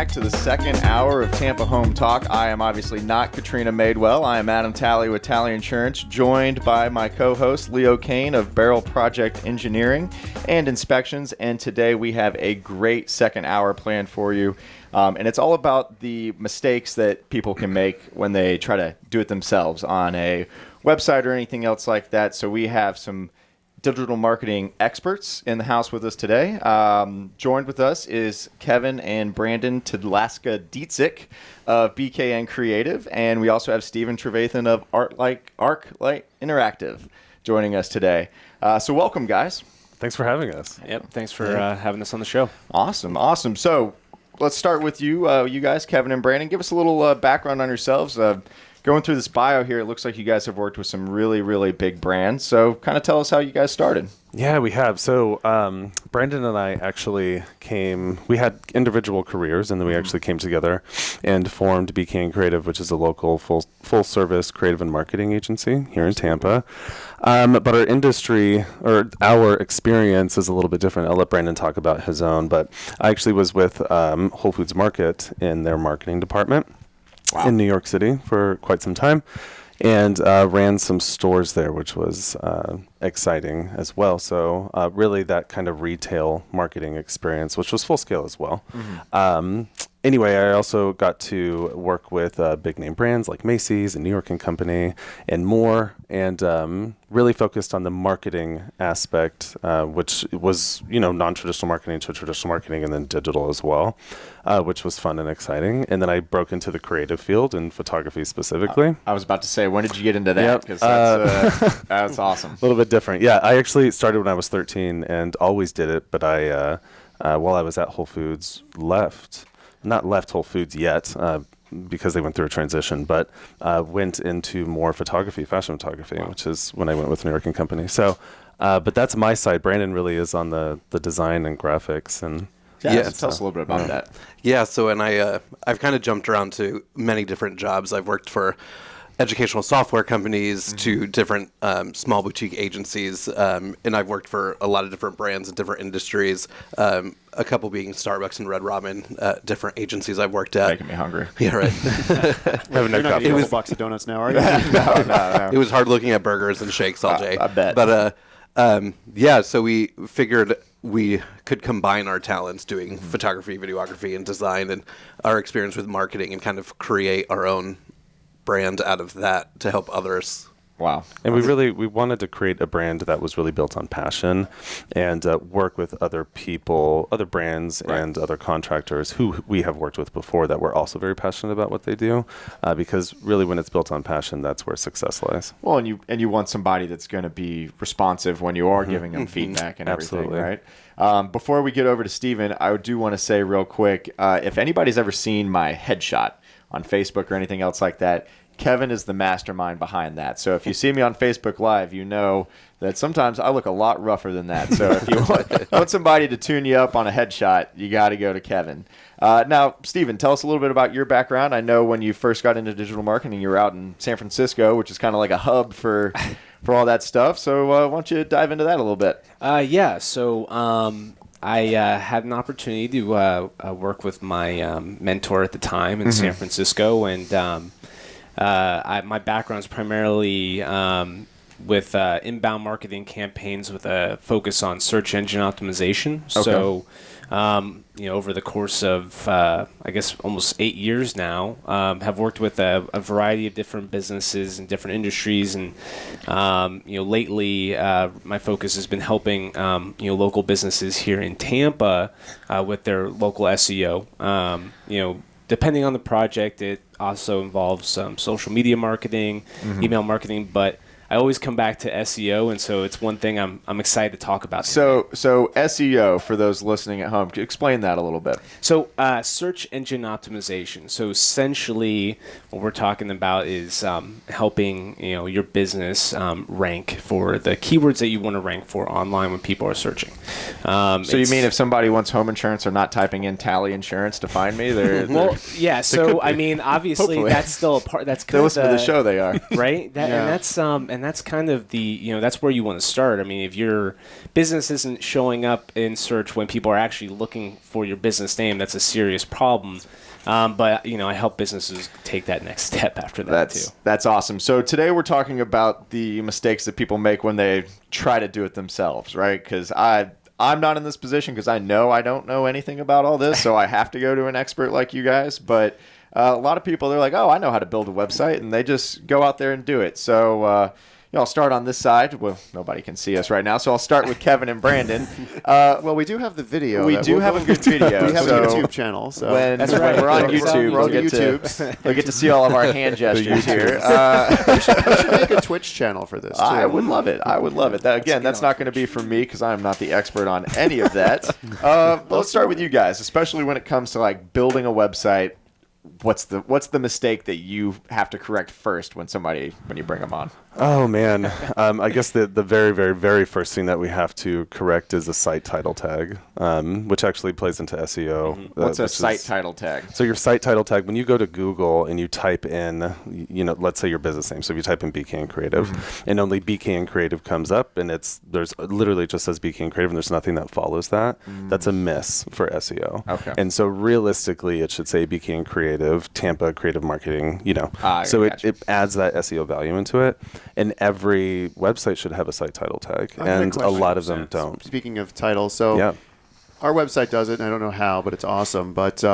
back to the second hour of Tampa Home Talk. I am obviously not Katrina Madewell. I am Adam Talley with Talley Insurance, joined by my co-host Leo Cannyn of Beryl Project Engineering and Inspections. And today we have a great second hour planned for you. And it's all about the mistakes that people can make when they try to do it themselves on a website or anything else like that. So we have some digital marketing experts in the house with us today. Joined with us is Kevin and Brandon Tedlaska-Dietzik of BKN Creative, and we also have Stephen Trevathan of ArcLight Interactive joining us today. So welcome, guys. Thanks for having us. Yep, thanks for having us on the show. Awesome. So let's start with you, you guys, Kevin and Brandon. Give us a little background on yourselves. Going through this bio here, it looks like you guys have worked with some really, really big brands. So kind of tell us how you guys started. Yeah, we have. So Brandon and I actually we had individual careers, and then we actually came together and formed BKN Creative, which is a local full-service creative and marketing agency here in Tampa. But our industry, or our experience, is a little bit different. I'll let Brandon talk about his own, but I actually was with Whole Foods Market in their marketing department. Wow. In New York City for quite some time, and ran some stores there, which was exciting as well. So really that kind of retail marketing experience, which was full scale as well. Mm-hmm. Anyway, I also got to work with big name brands like Macy's and New York & Company and more, and really focused on the marketing aspect, which was, non-traditional marketing to traditional marketing, and then digital as well, which was fun and exciting. And then I broke into the creative field in photography specifically. I was about to say, when did you get into that? Because that's awesome. A little bit different. Yeah, I actually started when I was 13 and always did it, but I, while I was at Whole Foods, not left Whole Foods yet, because they went through a transition, but went into more photography, fashion photography, wow. Which is when I went with New York & Company. So, but that's my side. Brandon really is on the design and graphics. And tell us a little bit about that. Yeah, so I've kind of jumped around to many different jobs. I've worked for educational software companies, mm-hmm. to different small boutique agencies, and I've worked for a lot of different brands in different industries, a couple being Starbucks and Red Robin, different agencies I've worked at. Making me hungry. Yeah, right. You're not going to eat a box of donuts now, are you? No. It was hard looking at burgers and shakes all day. I bet. But so we figured we could combine our talents doing mm-hmm. photography, videography, and design, and our experience with marketing, and kind of create our own brand out of that to help others. Wow. And we wanted to create a brand that was really built on passion, and work with other people, other brands, right. And other contractors who we have worked with before that were also very passionate about what they do, because really when it's built on passion, that's where success lies. Well, and you want somebody that's going to be responsive when you are mm-hmm. giving them mm-hmm. feedback and Absolutely. Everything, right? Before we get over to Stephen, I do want to say real quick, if anybody's ever seen my headshot on Facebook or anything else like that, Kevin is the mastermind behind that. So if you see me on Facebook Live, you know that sometimes I look a lot rougher than that. So if you want somebody to tune you up on a headshot, you got to go to Kevin. Now, Stephen, tell us a little bit about your background. I know when you first got into digital marketing, you were out in San Francisco, which is kind of like a hub for all that stuff. So why don't you dive into that a little bit? So I had an opportunity to work with my mentor at the time in mm-hmm. San Francisco, and my background is primarily with inbound marketing campaigns with a focus on search engine optimization. Okay. So, over the course of, almost 8 years now, have worked with a variety of different businesses and different industries. And, lately, my focus has been helping, local businesses here in Tampa with their local SEO. Depending on the project, it also involves some social media marketing, mm-hmm. email marketing, but I always come back to SEO, and so it's one thing I'm excited to talk about. So SEO, for those listening at home, explain that a little bit. So search engine optimization. So essentially, what we're talking about is helping your business rank for the keywords that you want to rank for online when people are searching. So you mean if somebody wants home insurance, they're not typing in Talley Insurance to find me? Well, yeah. So I mean, obviously, that's still a part. That's they listen to the show. They are right. And and that's kind of that's where you want to start. I mean, if your business isn't showing up in search when people are actually looking for your business name, that's a serious problem. But I help businesses take that next step after that too. That's awesome. So today we're talking about the mistakes that people make when they try to do it themselves, right? Because I'm not in this position because I know I don't know anything about all this, so I have to go to an expert like you guys. But a lot of people, they're like, oh, I know how to build a website, and they just go out there and do it. So I'll start on this side. Well, nobody can see us right now, so I'll start with Kevin and Brandon. Well, we do have the video. We do have a good video. We have so a YouTube channel. So when we're on YouTube, they'll get to see all of our hand gestures here. we should make a Twitch channel for this, too. I would love it. That's not going to be for me because I'm not the expert on any of that. Let's start with you guys, especially when it comes to like building a website. What's the mistake that you have to correct first when you bring them on? Oh man, I guess the very, very, very first thing that we have to correct is a site title tag, which actually plays into SEO. Mm-hmm. What's a site title tag? So your site title tag, when you go to Google and you type in, let's say your business name. So if you type in BK and Creative, mm-hmm. and only BK and Creative comes up, and there's literally just says BK and Creative, and there's nothing that follows that. That's a miss for SEO. Okay. And so realistically, it should say BK and Creative, Tampa Creative Marketing. So it adds that SEO value into it. And every website should have a site title tag, and a lot of them don't. Speaking of titles, so our website does it, and I don't know how, but it's awesome. But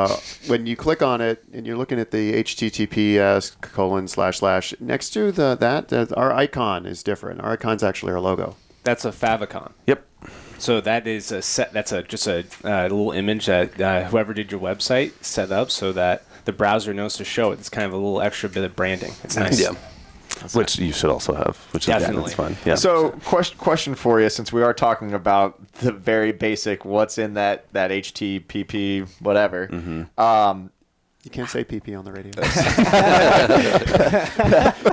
when you click on it and you're looking at the HTTPS:// next to our icon is different. Our icon's actually our logo. That's a favicon. Yep. So that is just a little image that whoever did your website set up so that the browser knows to show it. It's kind of a little extra bit of branding. It's nice. Yeah. Which you should also have, which definitely is fun. Yeah. So, question for you, since we are talking about the very basic, what's in that HTTP whatever. Mm-hmm. You can't say PP on the radio.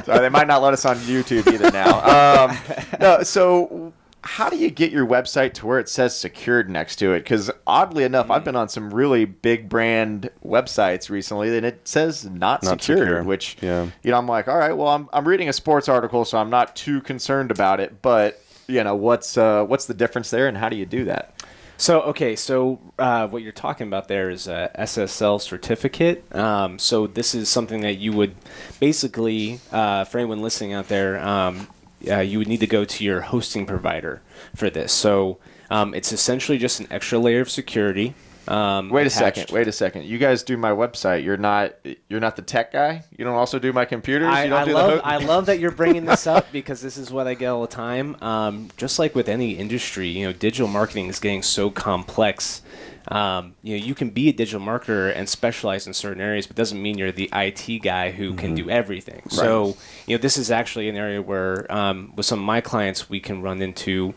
Sorry, they might not let us on YouTube either now. No, so how do you get your website to where it says secured next to it? Because oddly enough, I've been on some really big brand websites recently, and it says not secured, which, I'm like, all right, well, I'm reading a sports article, so I'm not too concerned about it. But, what's the difference there, and how do you do that? So what you're talking about there is a SSL certificate. So this is something that you would basically, for anyone listening out there, you would need to go to your hosting provider for this. So it's essentially just an extra layer of security. Wait a second. You guys do my website. You're not the tech guy? You don't also do my computers? I love that you're bringing this up because this is what I get all the time. Just like with any industry, digital marketing is getting so complex. You can be a digital marketer and specialize in certain areas, but doesn't mean you're the IT guy who can do everything. Right. So, this is actually an area where with some of my clients, we can run into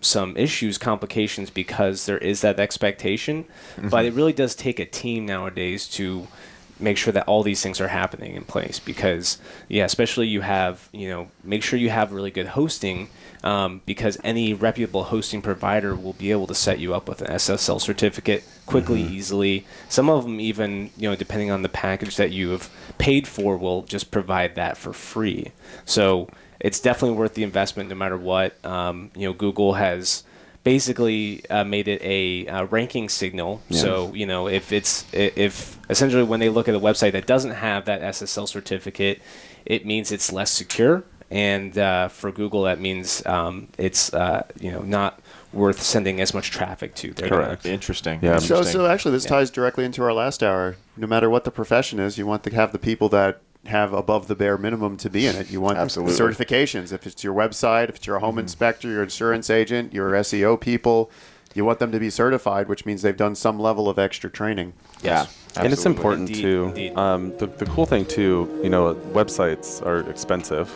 some issues, complications, because there is that expectation. Mm-hmm. But it really does take a team nowadays to make sure that all these things are happening in place because, especially make sure you have really good hosting. Because any reputable hosting provider will be able to set you up with an SSL certificate quickly, easily. Some of them even, depending on the package that you have paid for, will just provide that for free. So it's definitely worth the investment no matter what. Google has basically made it a ranking signal. Yeah. So, if essentially when they look at a website that doesn't have that SSL certificate, it means it's less secure. And for Google, that means it's not worth sending as much traffic to. Correct. Interesting. Yeah. So actually, this ties directly into our last hour. No matter what the profession is, you want to have the people that have above the bare minimum to be in it. You want certifications. If it's your website, if it's your home inspector, your insurance agent, your SEO people, you want them to be certified, which means they've done some level of extra training. Yeah. Absolutely. And it's important too. The cool thing too, websites are expensive.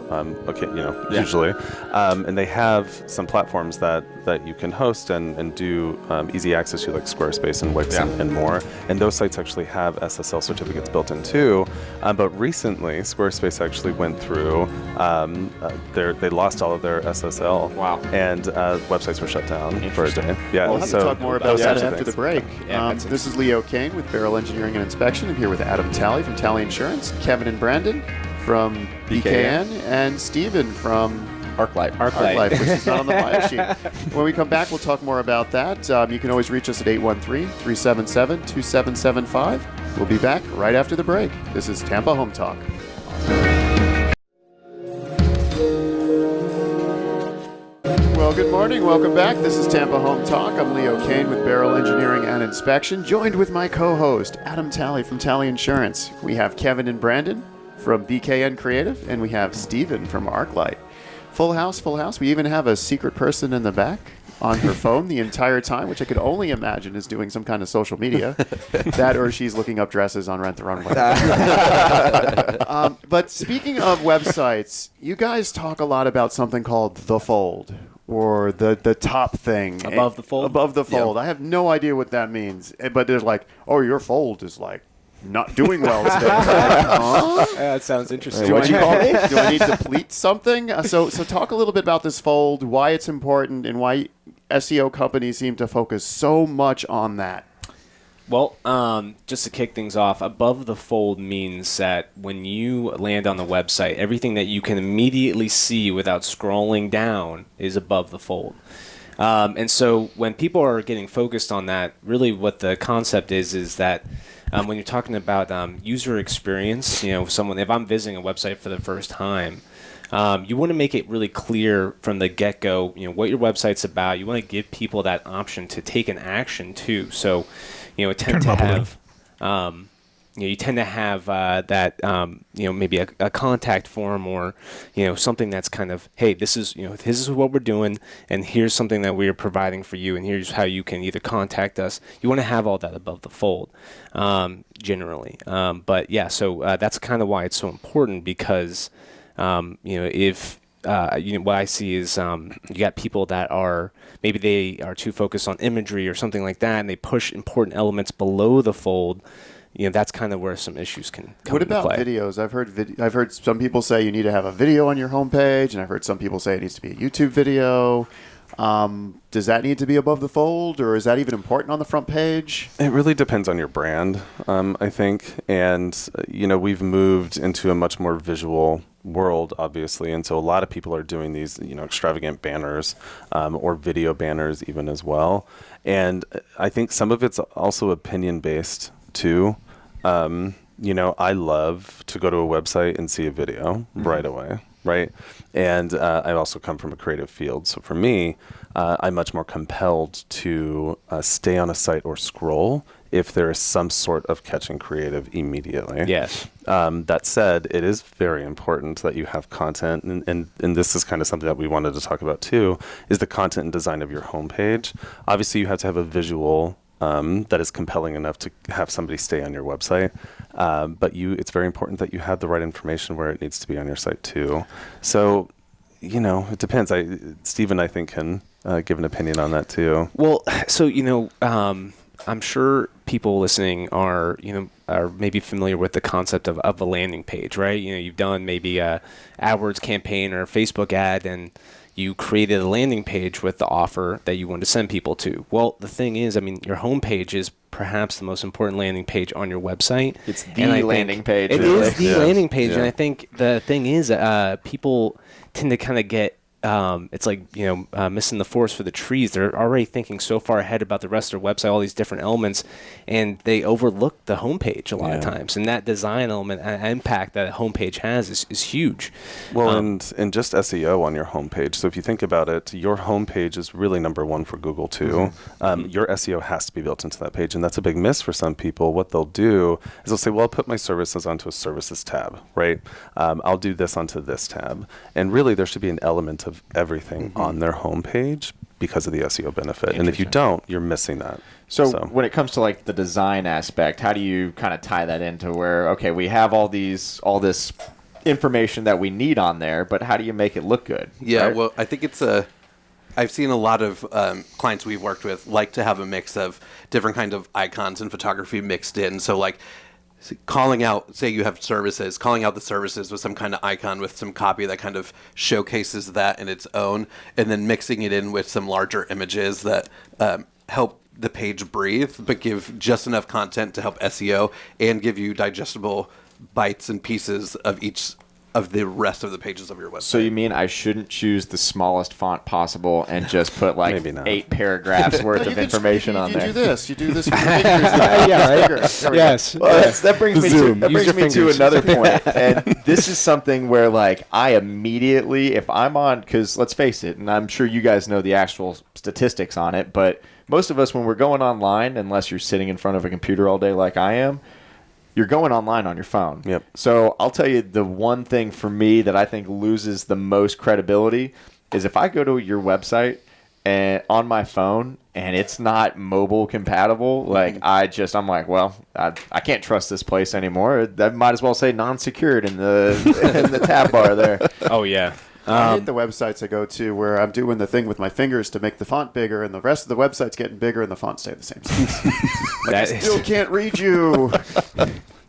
Usually, and they have some platforms that you can host and do easy access to, like Squarespace and Wix and more. And those sites actually have SSL certificates built in too. But recently, Squarespace actually went through. They lost all of their SSL. Wow. And websites were shut down for a day. Yeah. We'll have to talk more about that after the break. This is Leo Cannyn with Beryl Engineering and Inspection. I'm here with Adam Talley from Talley Insurance, Kevin and Brandon from BKN, and Steven from ArcLight. ArcLight, which is not on the bio sheet. When we come back, we'll talk more about that. You can always reach us at 813-377-2775. We'll be back right after the break. This is Tampa Home Talk. Well, good morning. Welcome back. This is Tampa Home Talk. I'm Leo Cannyn with Beryl Engineering and Inspection, joined with my co-host, Adam Talley from Talley Insurance. We have Kevin and Brandon from BKN Creative, and we have Steven from ArcLight. Full house, full house. We even have a secret person in the back on her phone the entire time, which I could only imagine is doing some kind of social media. That or she's looking up dresses on Rent the Runway. But speaking of websites, you guys talk a lot about something called The Fold, or the top thing. Above the fold? Above the fold. Yep. I have no idea what that means. But there's like, oh, your fold is like not doing well today. Huh? That sounds interesting. Do I need to pleat something? So talk a little bit about this fold, why it's important, and why SEO companies seem to focus so much on that. Well, just to kick things off, above the fold means that when you land on the website, everything that you can immediately see without scrolling down is above the fold. And so when people are getting focused on that, really what the concept is that when you're talking about user experience, if I'm visiting a website for the first time, you want to make it really clear from the get-go, what your website's about. You want to give people that option to take an action too. So, you tend to have that maybe a contact form or something that's kind of, hey, this is what we're doing, and here's something that we're providing for you, and here's how you can either contact us. You want to have all that above the fold, generally. But yeah, so that's kind of why it's so important, because if what I see is you got people that are maybe they are too focused on imagery or something like that, and they push important elements below the fold. That's kind of where some issues can come What into about play. videos? I've heard some people say you need to have a video on your homepage, and I've heard some people say it needs to be a YouTube video. Does that need to be above the fold, or is that even important on the front page? It really depends on your brand, I think. And, we've moved into a much more visual world, obviously. And so a lot of people are doing these, extravagant banners or video banners even as well. And I think some of it's also opinion-based too. I love to go to a website and see a video right away. Right. And I also come from a creative field. So for me, I'm much more compelled to stay on a site or scroll if there is some sort of catching creative immediately. Yes. That said, it is very important that you have content. And this is kind of something that we wanted to talk about too, is the content and design of your homepage. Obviously, you have to have a visual that is compelling enough to have somebody stay on your website. But it's very important that you have the right information where it needs to be on your site too. So, it depends. Steven, I think, can give an opinion on that too. Well, so, I'm sure people listening are maybe familiar with the concept of a landing page, right? You've done maybe a AdWords campaign or a Facebook ad, and you created a landing page with the offer that you want to send people to. Well, the thing is, your homepage is perhaps the most important landing page on your website. It's the landing page. It is the landing page. Yeah. And I think the thing is, people tend to kind of get, it's like, missing the forest for the trees. They're already thinking so far ahead about the rest of their website, all these different elements, and they overlook the homepage a lot of times. And that design element and impact that a homepage has is huge. Well, and just SEO on your homepage. So if you think about it, your homepage is really number one for Google too. Your SEO has to be built into that page, and that's a big miss for some people. What they'll do is they'll say, well, I'll put my services onto a services tab, right? I'll do this onto this tab. And really, there should be an element of everything on their homepage because of the SEO benefit. And if you don't, you're missing that. So when it comes to like the design aspect, how do you kind of tie that into where, okay, we have all this information that we need on there, but how do you make it look good? Yeah, right? well, I think I've seen a lot of clients we've worked with like to have a mix of different kind of icons and photography mixed in. So like calling out, say you have services, calling out the services with some kind of icon with some copy that kind of showcases that in its own, and then mixing it in with some larger images that help the page breathe, but give just enough content to help SEO and give you digestible bites and pieces of each of the rest of the pages of your website. So you mean I shouldn't choose the smallest font possible and just put like Maybe not. 8 paragraphs worth of information on there? You do this with your fingers. Yeah, right. Yes. Well, that brings me Zoom. to, Use your fingers. another point. And this is something where, like, I immediately, if I'm on, because let's face it, and I'm sure you guys know the actual statistics on it, but most of us, when we're going online, unless you're sitting in front of a computer all day like I am, you're going online on your phone. Yep. So I'll tell you the one thing for me that I think loses the most credibility is if I go to your website and on my phone and it's not mobile compatible, like I'm like, well, I can't trust this place anymore. I might as well say non-secured in the tab bar there. Oh yeah. I hate the websites I go to where I'm doing the thing with my fingers to make the font bigger, and the rest of the website's getting bigger, and the font stay the same size. Like, I still can't read you.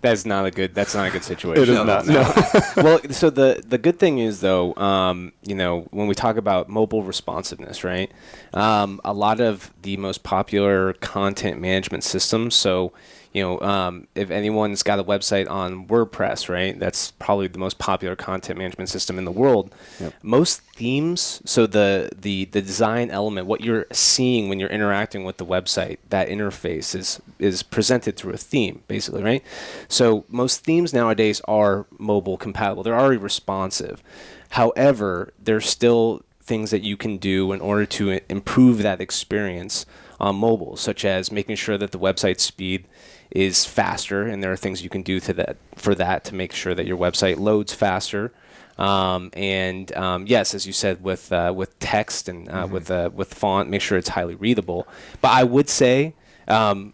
That's not a good situation. It is not. No. Well, so the good thing is though, when we talk about mobile responsiveness, right? A lot of the most popular content management systems. So, if anyone's got a website on WordPress, right? That's probably the most popular content management system in the world. Yep. Most themes, so the design element, what you're seeing when you're interacting with the website, that interface is presented through a theme, basically, right? So most themes nowadays are mobile compatible. They're already responsive. However, there's still things that you can do in order to improve that experience on mobile, such as making sure that the website speed is faster, and there are things you can do for that to make sure that your website loads faster. Yes, as you said, with text and with font, make sure it's highly readable. But I would say don't.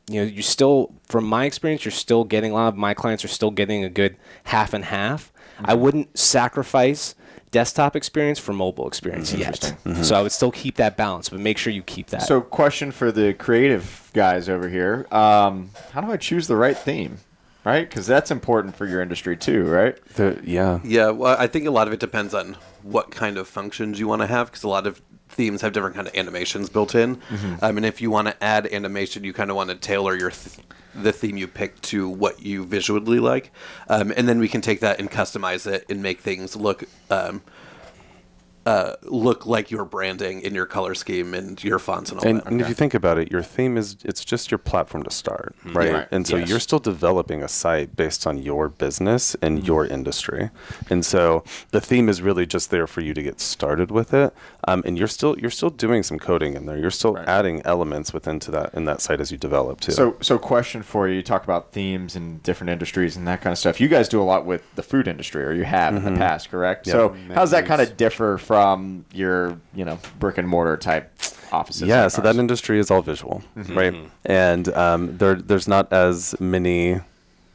You still, from my experience, you're still getting, a lot of my clients are still getting a good half and half. I wouldn't sacrifice desktop experience for mobile experience yet. So I would still keep that balance, but make sure you keep that. So question for the creative guys over here. How do I choose the right theme? Right? Because that's important for your industry too, right? Yeah. Yeah, well, I think a lot of it depends on what kind of functions you want to have, because a lot of themes have different kind of animations built in. And if you want to add animation, you kind of want to tailor the theme you pick to what you visually like. And then we can take that and customize it and make things look like your branding in your color scheme and your fonts and all that. And if you think about it, your theme it's just your platform to start, right? Right. And so you're still developing a site based on your business and your industry. And so the theme is really just there for you to get started with it. And you're still doing some coding in there. You're still adding elements in that site as you develop too. So question for you. You talk about themes and different industries and that kind of stuff. You guys do a lot with the food industry, or you have in the past, correct? Yep. So how does that kind of differ from your, brick and mortar type offices? Yeah, like so ours? that industry is all visual, right? And there's not as many.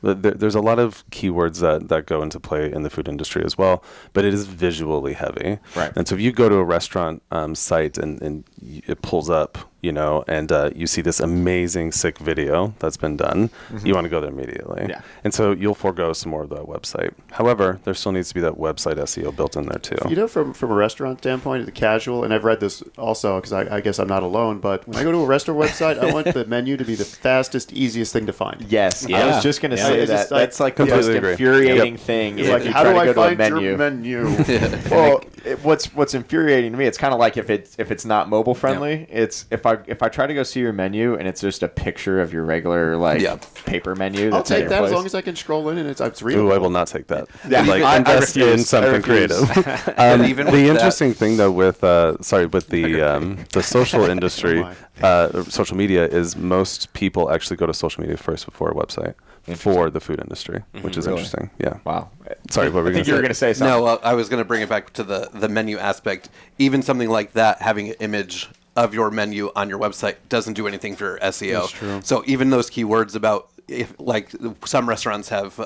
There's a lot of keywords that go into play in the food industry as well, but it is visually heavy. Right. And so if you go to a restaurant site and it pulls up, and you see this amazing, sick video that's been done, you want to go there immediately. Yeah. And so you'll forego some more of that website. However, there still needs to be that website SEO built in there too. From a restaurant standpoint, the casual, and I've read this also because I guess I'm not alone, but when I go to a restaurant website, I want the menu to be the fastest, easiest thing to find. Yes, I was just going to say it's that. just like- That's like the most Completely agree. infuriating thing. It's if like, you how try do to I go to a find your menu? Well, what's infuriating to me, it's kind of like if it's not mobile friendly. It's if I try to go see your menu and it's just a picture of your regular paper menu. I'll That's at take your that as place. long as I can scroll in and it's readable. Ooh, I will not take that. Yeah, I invest in refuse. something I refuse. creative. even The with interesting thing, though, with the social industry, social media, is most people actually go to social media first before a website for the food industry, which is Really? interesting. Yeah. Wow. Sorry, what were I think you were going to say something. No, I was going to bring it back to the menu aspect. Even something like that, having an image of your menu on your website doesn't do anything for SEO. That's true. So even those keywords about, some restaurants have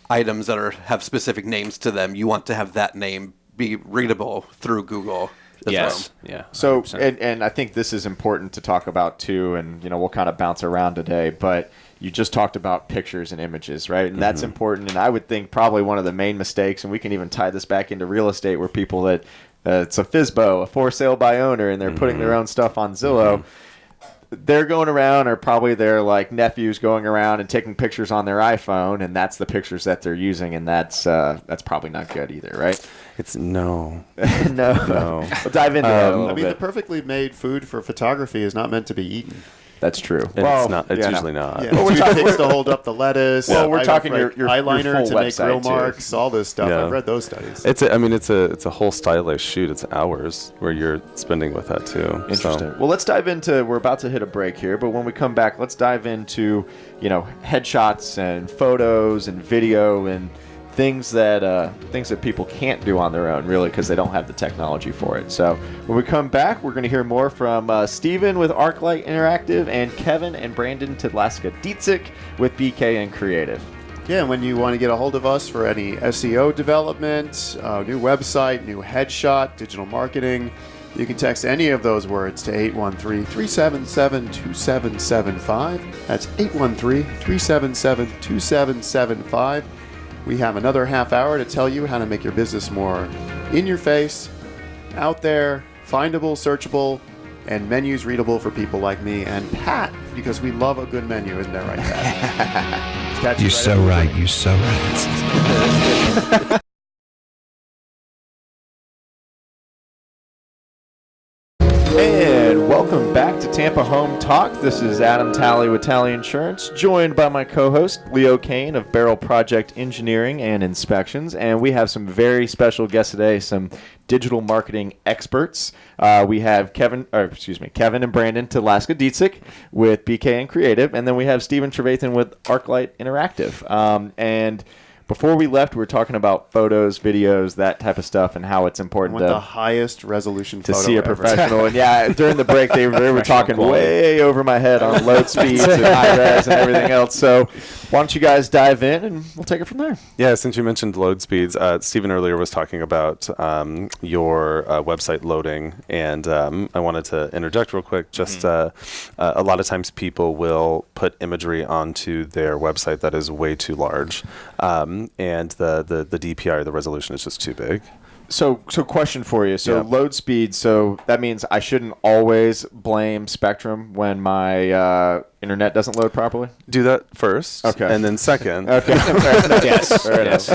items that have specific names to them, you want to have that name be readable through Google. Yes. Yeah. So, 100%. and I think this is important to talk about too, and we'll kind of bounce around today, but you just talked about pictures and images, right? And that's important, and I would think probably one of the main mistakes, and we can even tie this back into real estate, where people that it's a FSBO, a for sale by owner, and they're putting their own stuff on Zillow. they're going around, or probably their like nephews going around and taking pictures on their iPhone, and that's the pictures that they're using, and that's probably not good either, right? It's no. No. We'll dive into that a little I mean, bit. the perfectly made food for photography is not meant to be eaten. That's true. And it's not. It's usually not. Yeah, toothpicks to hold up the lettuce. Well, we're talking your eyeliner full to make website, grill too. marks, all this stuff. Yeah. I've read those studies. It's a whole stylized shoot. It's hours where you're spending with that too. Interesting. So, Well, let's dive into. We're about to hit a break here, but when we come back, let's dive into headshots and photos and video and things that people can't do on their own, really, because they don't have the technology for it. So when we come back, we're going to hear more from Stephen with ArcLight Interactive and Kevin and Brandon Tedlaska-Dietzick with BK and Creative. Yeah, and when you want to get a hold of us for any SEO development, new website, new headshot, digital marketing, you can text any of those words to 813-377-2775. That's 813-377-2775. We have another half hour to tell you how to make your business more in your face, out there, findable, searchable, and menus readable for people like me and Pat, because we love a good menu, isn't that right, Pat? You're so right. You're so right. And welcome back to Tampa Home Talk. This is Adam Talley with Talley Insurance, joined by my co-host Leo Cannyn of Beryl Project Engineering and Inspections, and we have some very special guests today, some digital marketing experts. We have Kevin and Brandon Tedlaska-Dietzick with BK and Creative, and then we have Stephen Trevathan with ArcLight Interactive. And before we left, we were talking about photos, videos, that type of stuff, and how it's important The highest resolution to photo see a ever. professional. And yeah, during the break, they were talking quality. way over my head on load speeds and high res and everything else. So why don't you guys dive in, and we'll take it from there. yeah, since you mentioned load speeds, Stephen earlier was talking about your website loading, and I wanted to interject real quick. Just a lot of times people will put imagery onto their website that is way too large, and the DPI, or the resolution, is just too big. So question for you. So Yeah. load speed. So that means I shouldn't always blame Spectrum when my internet doesn't load properly. Do that first, Okay. and then second. Okay. Fair enough.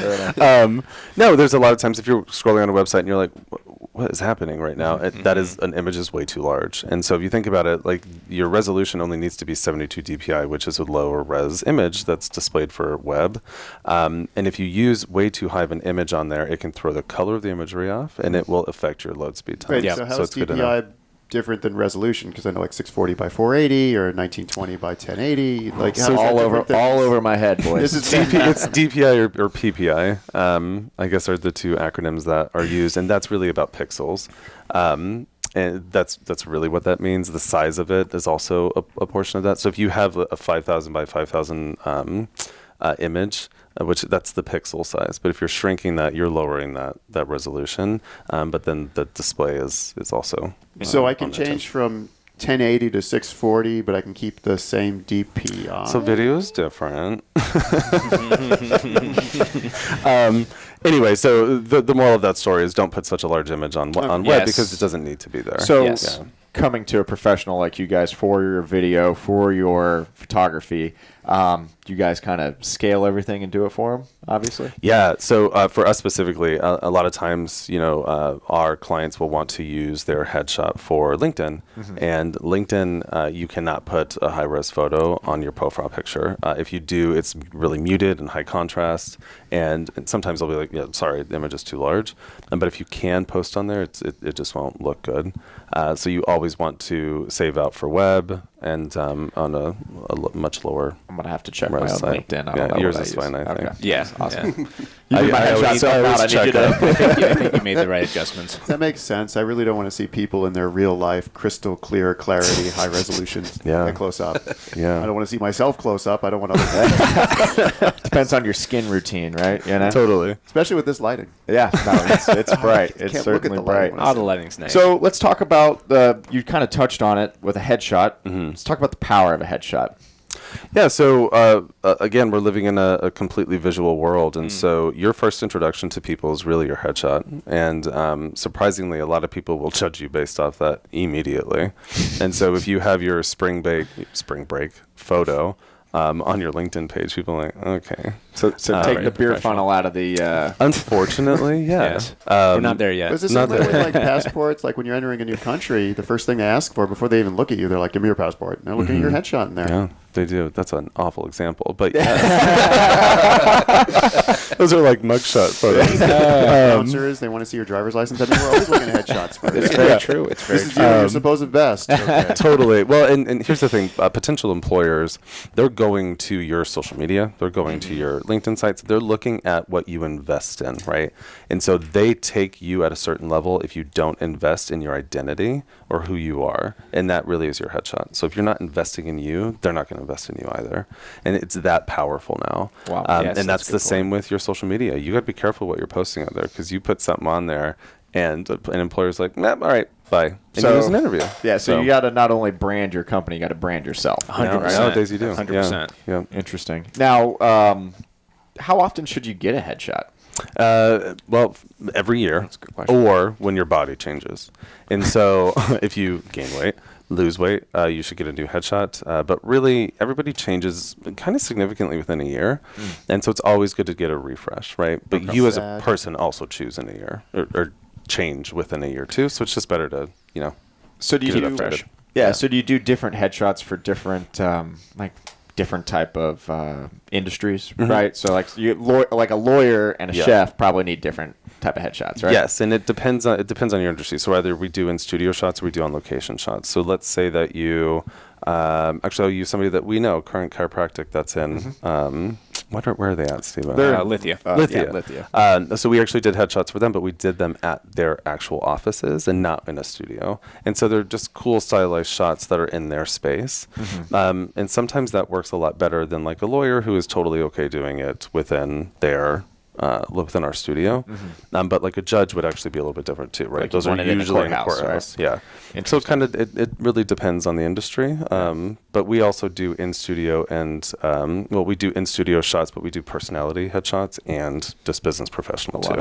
No, there's a lot of times if you're scrolling on a website and you're like, what is happening right now? That is, an image is way too large. And so if you think about it, like, your resolution only needs to be 72 DPI, which is a lower res image that's displayed for web. And if you use way too high of an image on there, it can throw the color of the imagery off, and it will affect your load speed time. Right, so how is it's good to know. DPI different than resolution? Because I know like 640 by 480 or 1920 by 1080. Like So how is that all different than- over my head, boys. This is It's DPI or PPI, I guess, are the two acronyms that are used, and that's really about pixels. And that's really what that means. The size of it is also a portion of that. So if you have a 5,000 by 5,000 image, which that's the pixel size, but if you're shrinking that, you're lowering that resolution. But then the display is also. So I can on that change too. from 1080 to 640, but I can keep the same DPI. So video is different. Anyway, so the moral of that story is don't put such a large image on web Yes. because it doesn't need to be there. So Yes. coming to a professional like you guys for your video, for your photography, you guys kind of scale everything and do it for them, obviously? Yeah. So for us specifically, a lot of times, our clients will want to use their headshot for LinkedIn, and LinkedIn, you cannot put a high-res photo on your profile picture. If you do, it's really muted and high contrast, and sometimes they'll be like, "Yeah, sorry, the image is too large." But if you can post on there, it just won't look good. So you always want to save out for web and on a much lower. I'm going to have to check my own Website. LinkedIn. I Yeah, don't know yours what is I fine, use. I think. Okay. Yeah. Awesome. I- You do my I headshots always- so I bad, always I need check you to- I think you made the right adjustments. That makes sense. I really don't want to see people in their real life, crystal clear clarity, high resolution, Yeah. close up. Yeah. I don't want to see myself close up. I don't want to, Depends on your skin routine, right? You know? Totally. especially with this lighting. Yeah, no, it's bright. It's Can't look at certainly the bright. light when I All the lighting's nice. So let's talk about you kind of touched on it with a headshot. Let's talk about the power of a headshot. Yeah, so again, we're living in a completely visual world, and so your first introduction to people is really your headshot. And surprisingly, a lot of people will judge you based off that immediately. And so if you have your spring break photo on your LinkedIn page, people are like, okay. So take the beer funnel out of the... Unfortunately, yes. We're not there yet. Was this with like passports? Like when you're entering a new country, the first thing they ask for before they even look at you, they're like, "Give me your passport." And they're looking at your headshot in there. Yeah, they do. That's an awful example, but those are like mugshot photos. Announcers, they want to see your driver's license. I mean, we're always looking at headshots. For It's very true. It's very This is true. your supposed best. Okay. Totally. Well, and here's the thing: potential employers, they're going to your social media, they're going to your LinkedIn sites, they're looking at what you invest in, right? And so they take you at a certain level if you don't invest in your identity or who you are, and that really is your headshot. So if you're not investing in you, they're not going to invest in you either, and it's that powerful now. Wow. Yes, and that's that's a the good same with your social media. You got to be careful what you're posting out there, because you put something on there, and an employer's like, nah, all right, bye. And So- you lose an interview. Yeah, so you got to not only brand your company, you got to brand yourself. 100%. Nowadays you do. 100%. Yeah. Interesting. Now, how often should you get a headshot? Well, every year, That's a good question. or when your body changes. And so if you gain weight, lose weight, you should get a new headshot. But really, everybody changes kind of significantly within a year. And so it's always good to get a refresh, right? But you as a Sad. person also choose in a year, or change within a year too. So it's just better to, So do get it you updated. Yeah, so do you do different headshots for different different type of industries, right? So like like a lawyer and a Yeah. chef probably need different type of headshots, right? Yes, and it depends on your industry. So either we do in studio shots or we do on location shots. So let's say that you actually I'll use somebody that we know, Current Chiropractic, that's in where are they at, Steve? Lithia. Lithia. Yeah, Lithia. So we actually did headshots for them, but we did them at their actual offices and not in a studio. And so they're just cool stylized shots that are in their space. And sometimes that works a lot better than like a lawyer who is totally okay doing it within their within our studio. But like a judge would actually be a little bit different too, right? Like Those are one in the usually in the courthouse, courthouse. right? Yeah. So kind of it really depends on the industry. But we also do in studio and we do in studio shots, but we do personality headshots and just business professional too. I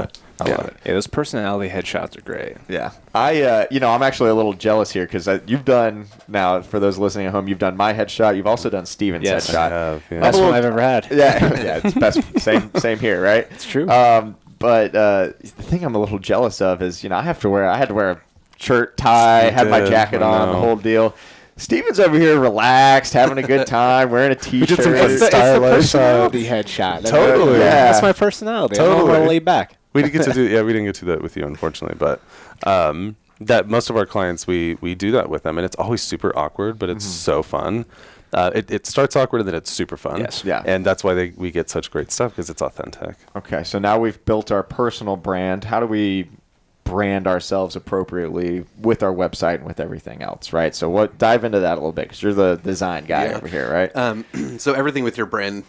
love it. Yeah, those personality headshots are great. Yeah. I'm actually a little jealous here because you've done, now for those listening at home, you've done my headshot. You've also done Steven's Yes, I headshot. have, yeah. Best I'm a one little- I've ever had. Yeah, it's best. Same here, right? It's true. But the thing I'm a little jealous of is, I had to wear a shirt, tie, You had my did, jacket I on, the know. whole deal. Steven's over here relaxed, having a good time, wearing a t-shirt. did some fun It's the stylized personality headshot. Totally. Yeah. That's my personality. I'm Totally. all laid back. We didn't get to do that with you, unfortunately, but that most of our clients we do that with them, and it's always super awkward, but it's so fun. It starts awkward and then it's super fun. Yes. Yeah. And that's why we get such great stuff, because it's authentic. Okay, so now we've built our personal brand. How do we brand ourselves appropriately with our website and with everything else, right? So dive into that a little bit, because you're the design guy over here, right? So everything with your brand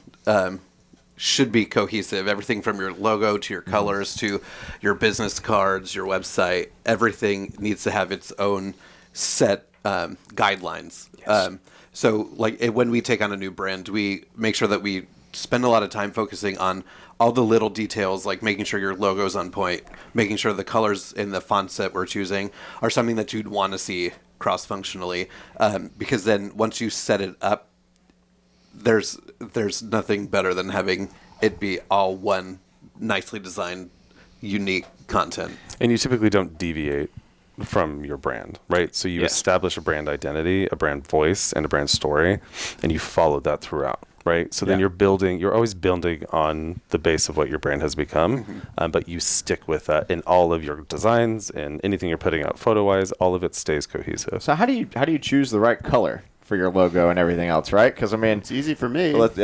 should be cohesive. Everything from your logo to your colors to your business cards, your website, everything needs to have its own set guidelines. Yes. So like when we take on a new brand, we make sure that we spend a lot of time focusing on all the little details, like making sure your logo's on point, making sure the colors in the fonts that we're choosing are something that you'd want to see cross-functionally, because then once you set it up, there's nothing better than having it be all one nicely designed, unique content. And you typically don't deviate from your brand, right? So you Yes. establish a brand identity, a brand voice, and a brand story, and you follow that throughout, right? So then you're always building on the base of what your brand has become, but you stick with that in all of your designs and anything you're putting out photo-wise. All of it stays cohesive. So how do you choose the right color for your logo and everything else, right? Because I mean, It's easy for me. you love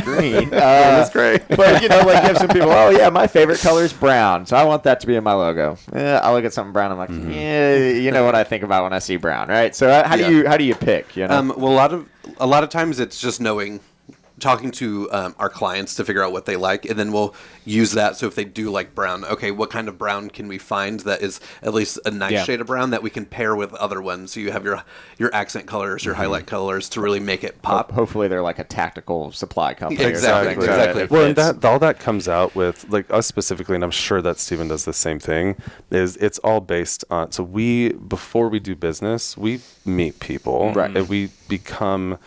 green. That's great. But you have some people. Oh yeah, my favorite color is brown, so I want that to be in my logo. I look at something brown, I'm like, yeah, you know what I think about when I see brown, right? So how do you pick? Well, a lot of times it's just knowing talking to our clients to figure out what they like, and then we'll use that. So if they do like brown, okay, what kind of brown can we find that is at least a nice shade of brown that we can pair with other ones? So you have your accent colors, your highlight colors to really make it pop. Hopefully they're like a tactical supply company. Exactly. Well, and all that comes out with, like, us specifically, and I'm sure that Steven does the same thing, is it's all based on, so before we do business, we meet people. Right. And we become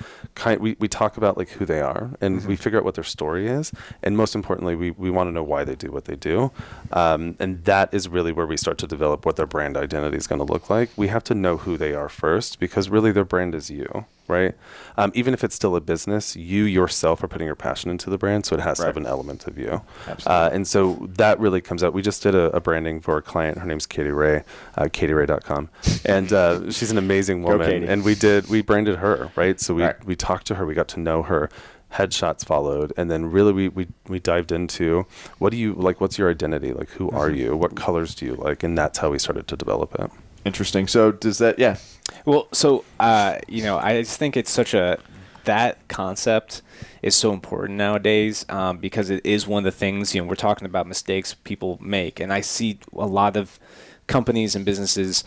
we talk about like who they are, and we figure out what their story is, and most importantly, we want to know why they do what they do, and that is really where we start to develop what their brand identity is going to look like. We have to know who they are first, because really their brand is you, right? Even if it's still a business, you yourself are putting your passion into the brand, so it has to have an element of you. And so that really comes out. We just did a branding for a client. Her name's Katie Ray, katieray.com, and she's an amazing woman. And we branded her, right? So we talked to her, we got to know her. Headshots followed, and then really we dived into what do you like, what's your identity, like who are you, what colors do you like, and that's how we started to develop it. Interesting. So does that Well, so I just think it's that concept is so important nowadays, because it is one of the things, we're talking about mistakes people make, and I see a lot of companies and businesses,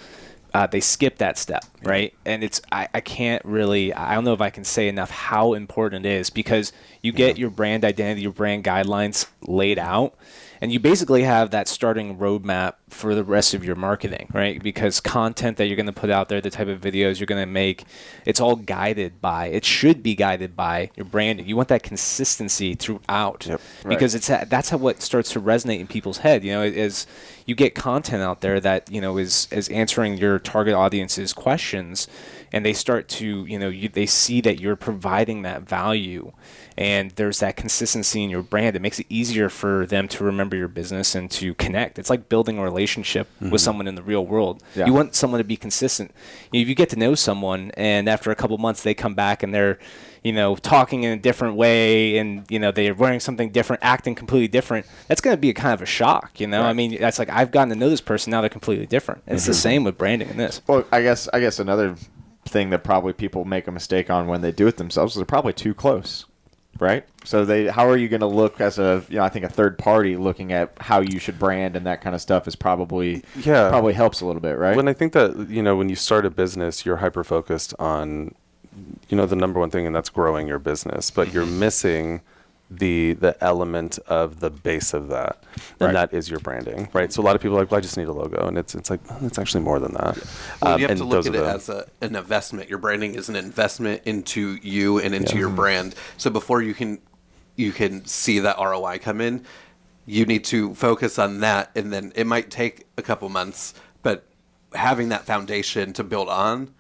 they skip that step, right? And I can't really, I don't know if I can say enough how important it is, because you get your brand identity, your brand guidelines laid out, and you basically have that starting roadmap for the rest of your marketing, right? Because content that you're going to put out there, the type of videos you're going to make, it should be guided by your branding. You want that consistency throughout, because that's how what starts to resonate in people's head. As you get content out there that is answering your target audience's questions, and they start to they see that you're providing that value, and there's that consistency in your brand. It makes it easier for them to remember your business and to connect. It's like building a relationship with someone in the real world. Yeah. You want someone to be consistent. If you get to know someone, and after a couple months they come back and they're talking in a different way, and they're wearing something different, acting completely different, that's going to be a kind of a shock. Right. I mean, that's like, I've gotten to know this person, now they're completely different. And it's the same with branding in this. Well, I guess another thing that probably people make a mistake on when they do it themselves is they're probably too close, right? So how are you going to look as I think a third party looking at how you should brand and that kind of stuff is probably helps a little bit, right? When I think that, when you start a business, you're hyper focused on, the number one thing, and that's growing your business, but you're missing the element of the base of that, and that is your branding, right? So a lot of people are like, well, I just need a logo, and it's like, it's actually more than that. Well, you have to look at it as an investment. Your branding is an investment into you and into your brand. So before you can see that ROI come in, you need to focus on that, and then it might take a couple months, but having that foundation to build on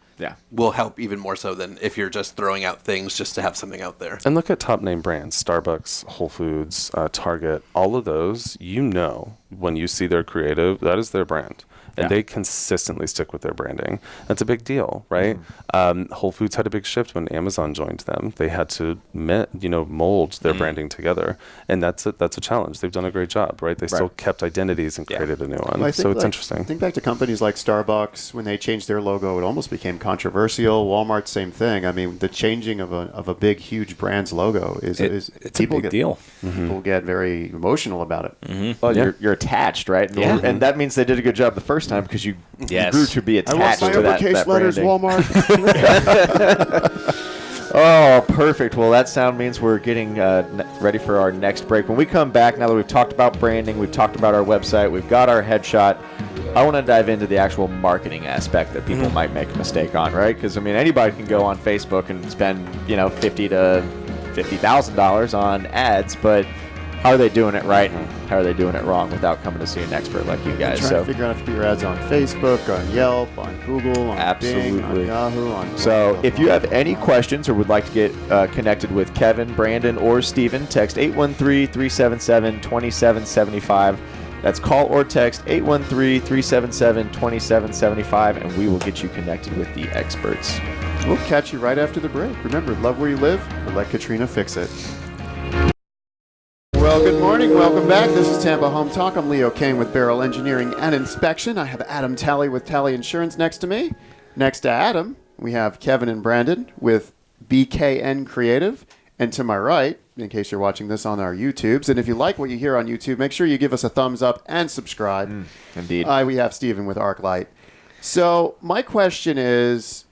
will help even more so than if you're just throwing out things just to have something out there. And look at top name brands, Starbucks, Whole Foods, Target, all of those, when you see their creative, that is their brand. And they consistently stick with their branding. That's a big deal, right? Whole Foods had a big shift when Amazon joined them. They had to mold their branding together, and that's a challenge. They've done a great job, right? They still kept identities and created a new one. Well, so it's interesting. Think back to companies like Starbucks when they changed their logo. It almost became controversial. Walmart, same thing. I mean, the changing of a big, huge brand's logo it's a big deal. People get very emotional about it. Well, you're attached, right? And that means they did a good job the first time, because you grew to be attached to that. I want my uppercase letters, Walmart. Oh, perfect. Well, that sound means we're getting ready for our next break. When we come back, now that we've talked about branding, we've talked about our website, we've got our headshot, I want to dive into the actual marketing aspect that people might make a mistake on, right? Because, anybody can go on Facebook and spend, $50,000 to $50,000 on ads, but how are they doing it right and how are they doing it wrong without coming to see an expert like you guys? Trying to figure out if you put your ads on Facebook, on Yelp, on Google, on Bing, on Yahoo. So if you have any questions or would like to get connected with Kevin, Brandon, or Steven, text 813-377-2775. That's call or text 813-377-2775, and we will get you connected with the experts. We'll catch you right after the break. Remember, love where you live, or let Katrina fix it. Well, good morning. Welcome back. This is Tampa Home Talk. I'm Leo Cannyn with Beryl Engineering and Inspection. I have Adam Talley with Talley Insurance next to me. Next to Adam, we have Kevin and Brandon with BKN Creative And to my right, in case you're watching this on our YouTubes, and if you like what you hear on YouTube, make sure you give us a thumbs up and subscribe. Indeed. We have Steven with ArcLight. So my question is,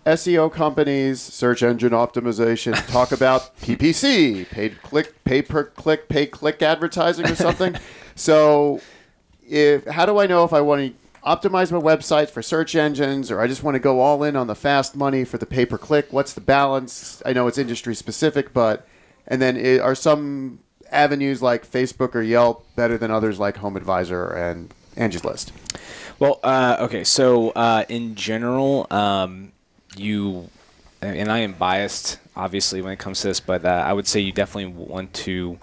SEO companies, search engine optimization, talk about PPC, pay-per-click advertising or something. So how do I know if I want to optimize my website for search engines, or I just want to go all in on the fast money for the pay-per-click? What's the balance? I know it's industry specific, and then are some avenues like Facebook or Yelp better than others like HomeAdvisor and Angie's List? Well, okay. So in general, and I am biased, obviously, when it comes to this, but I would say you definitely want to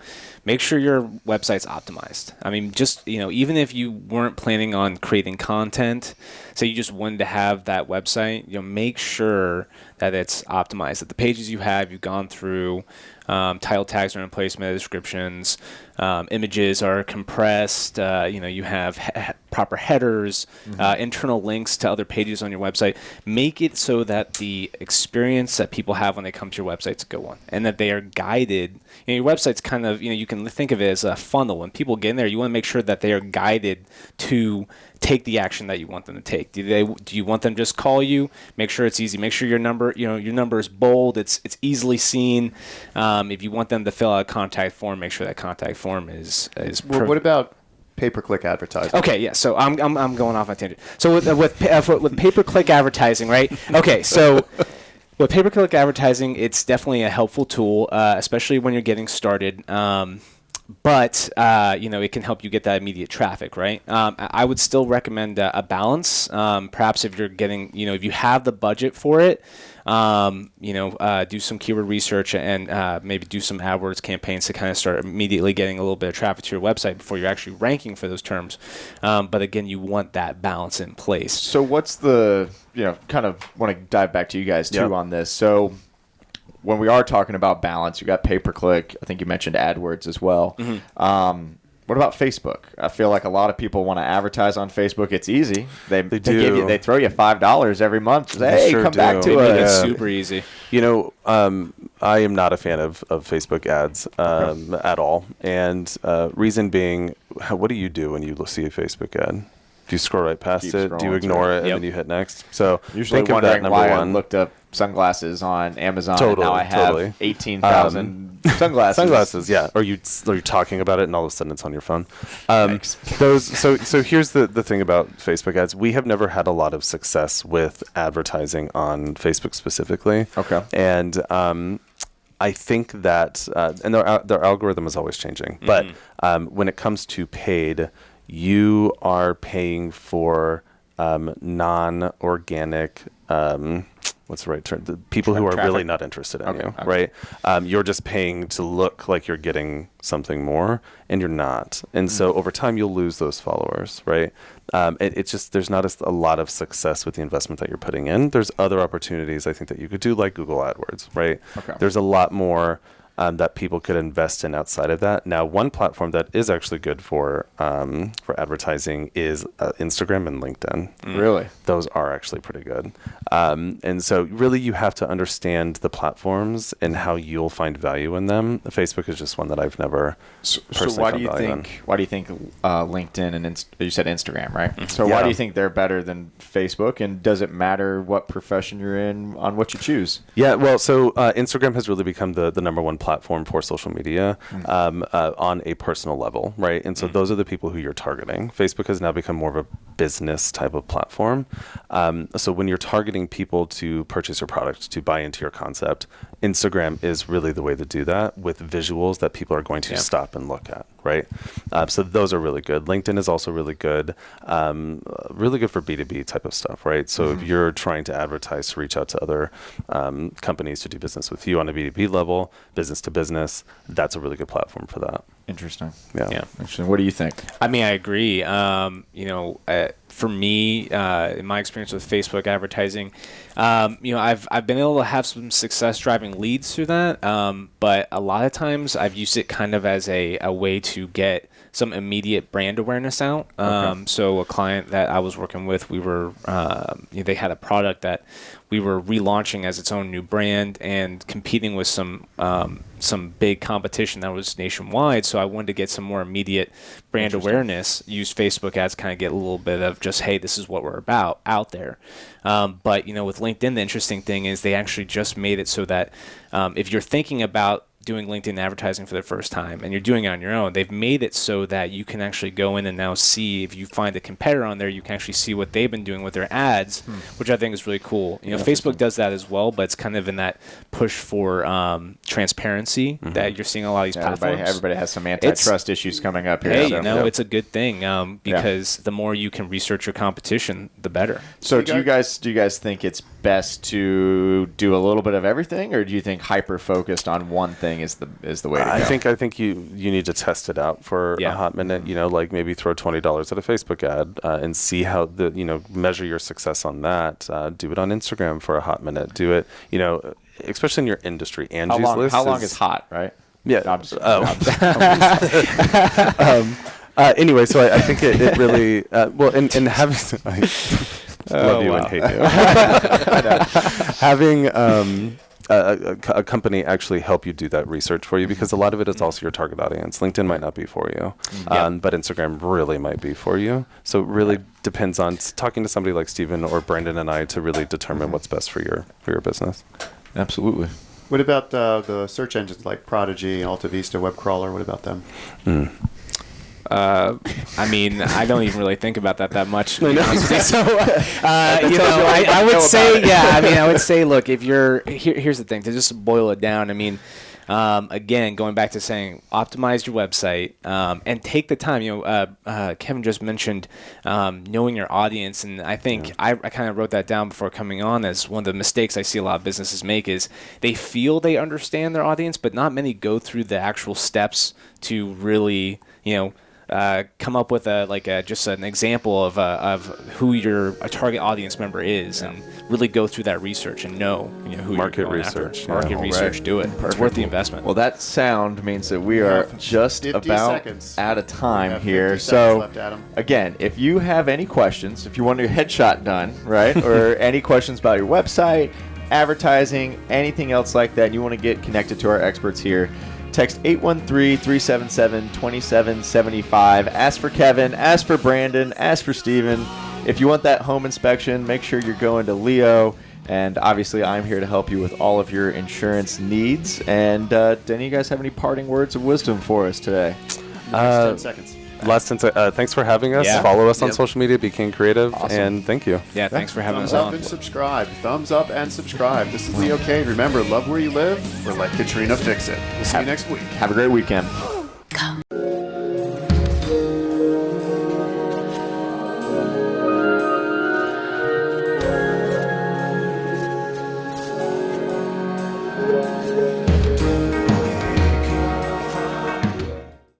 make sure your website's optimized. I mean, just, even if you weren't planning on creating content, say you just wanted to have that website, make sure that it's optimized, that the pages you have, you've gone through, title tags are in placement, descriptions, images are compressed, you have proper headers, internal links to other pages on your website. Make it so that the experience that people have when they come to your website is a good one, and that they are guided. Your website's kind of, you can think of it as a funnel. When people get in there, you want to make sure that they are guided to take the action that you want them to take. Do you want them to just call you? Make sure it's easy. Make sure your number is bold. It's easily seen. If you want them to fill out a contact form, make sure that contact form is. What about pay-per-click advertising? Okay, yeah. So I'm going off on a tangent. So with pay-per-click advertising, right? Okay, so with pay-per-click advertising, it's definitely a helpful tool, especially when you're getting started. But it can help you get that immediate traffic, right? I would still recommend a balance. Perhaps if you're getting, if you have the budget for it, do some keyword research and maybe do some AdWords campaigns to kind of start immediately getting a little bit of traffic to your website before you're actually ranking for those terms. But again, you want that balance in place. So what's the, kind of want to dive back to you guys too on this. So when we are talking about balance, you got pay-per-click. I think you mentioned AdWords as well. Mm-hmm. What about Facebook? I feel like a lot of people want to advertise on Facebook. It's easy. They throw you $5 every month. Say, hey, come back to it. It's super easy. I am not a fan of Facebook ads at all. And reason being, what do you do when you see a Facebook ad? Do you scroll right past it? Do you ignore it and then you hit next? So usually think of that, wondering why I one. looked up sunglasses on Amazon and now I have 18,000 sunglasses. Sunglasses, yeah. Or you're talking about it and all of a sudden it's on your phone. So here's the thing about Facebook ads. We have never had a lot of success with advertising on Facebook specifically. Okay. And I think that and their algorithm is always changing. Mm-hmm. But when it comes to paid, you are paying for non-organic, what's the right term? The people who are traffic. Really not interested in you, right? You're just paying to look like you're getting something more, and you're not. And so over time, you'll lose those followers, right? It's just there's not a lot of success with the investment that you're putting in. There's other opportunities I think that you could do, like Google AdWords, right? Okay. There's a lot more that people could invest in outside of that. Now, one platform that is actually good for advertising is Instagram and LinkedIn. Really? Those are actually pretty good. And so really you have to understand the platforms and how you'll find value in them. Facebook is just one that I've never personally why do you think LinkedIn and you said Instagram, right? Mm-hmm. So why do you think they're better than Facebook, and does it matter what profession you're in on what you choose? Yeah, well, so Instagram has really become the number one platform for social media on a personal level, right? And so those are the people who you're targeting. Facebook has now become more of a business type of platform. So when you're targeting people to purchase your product, to buy into your concept, Instagram is really the way to do that with visuals that people are going to stop and look at, right? So those are really good. LinkedIn is also really good for B2B type of stuff, right? So if you're trying to advertise to reach out to other companies to do business with you on a B2B level, business to business, that's a really good platform for that. Interesting. Yeah. Interesting. What do you think? I mean, I agree. For me, in my experience with Facebook advertising, I've been able to have some success driving leads through that. But a lot of times I've used it kind of as a way to get some immediate brand awareness out. So a client that I was working with, we were they had a product that we were relaunching as its own new brand and competing with some big competition that was nationwide. So I wanted to get some more immediate brand awareness, use Facebook ads, kind of get a little bit of just, hey, this is what we're about out there. But, with LinkedIn, the interesting thing is they actually just made it so that if you're thinking about doing LinkedIn advertising for the first time and you're doing it on your own, they've made it so that you can actually go in and now see, if you find a competitor on there, you can actually see what they've been doing with their ads, which I think is really cool. Facebook does that as well, but it's kind of in that push for transparency that you're seeing a lot of these platforms. Everybody has some antitrust issues coming up here. Hey, it's a good thing because the more you can research your competition, the better. So do you guys think it's best to do a little bit of everything, or do you think hyper focused on one thing is the way to go? I think you need to test it out for a hot minute. Like maybe throw $20 at a Facebook ad and see how measure your success on that. Do it on Instagram for a hot minute. Do it, especially in your industry. Angie's List. How long is hot, right? Yeah. Anyway, so I think it really and having. Love you and hate you. Having a company actually help you do that research for you, because a lot of it is also your target audience. LinkedIn might not be for you, but Instagram really might be for you. So it really depends on talking to somebody like Steven or Brandon and I to really determine what's best for your business. Absolutely. What about the search engines like Prodigy and AltaVista, Web Crawler? What about them? I don't even really think about that much. So, I would say, I would say, look, if you're here's the thing, to just boil it down. Again, going back to saying, optimize your website and take the time. Kevin just mentioned knowing your audience, and I think I kind of wrote that down before coming on as one of the mistakes I see a lot of businesses make is they feel they understand their audience, but not many go through the actual steps to really, come up with just an example of who your target audience member is, and really go through that research and know who market you're going research. after. Market research, do it. It's worth the investment. Well, that sound means that we are just about seconds. out of time here. 50 seconds So left, Adam. again, if you have any questions, if you want your headshot done, right, or any questions about your website, advertising, anything else like that, and you want to get connected to our experts here, text 813-377-2775. Ask for Kevin, ask for Brandon, ask for Steven. If you want that home inspection, make sure you're going to Leo. And obviously, I'm here to help you with all of your insurance needs. And do any of you guys have any parting words of wisdom for us today? 10 seconds. Last 10 thanks for having us. Yeah. Follow us on social media, Became Creative, and thank you. Yeah, thanks for having Thumbs us up on. and subscribe. Thumbs up and subscribe. This is Leo Cannyn. Remember, love where you live, or let Katrina fix it. We'll see you next week. Have a great weekend.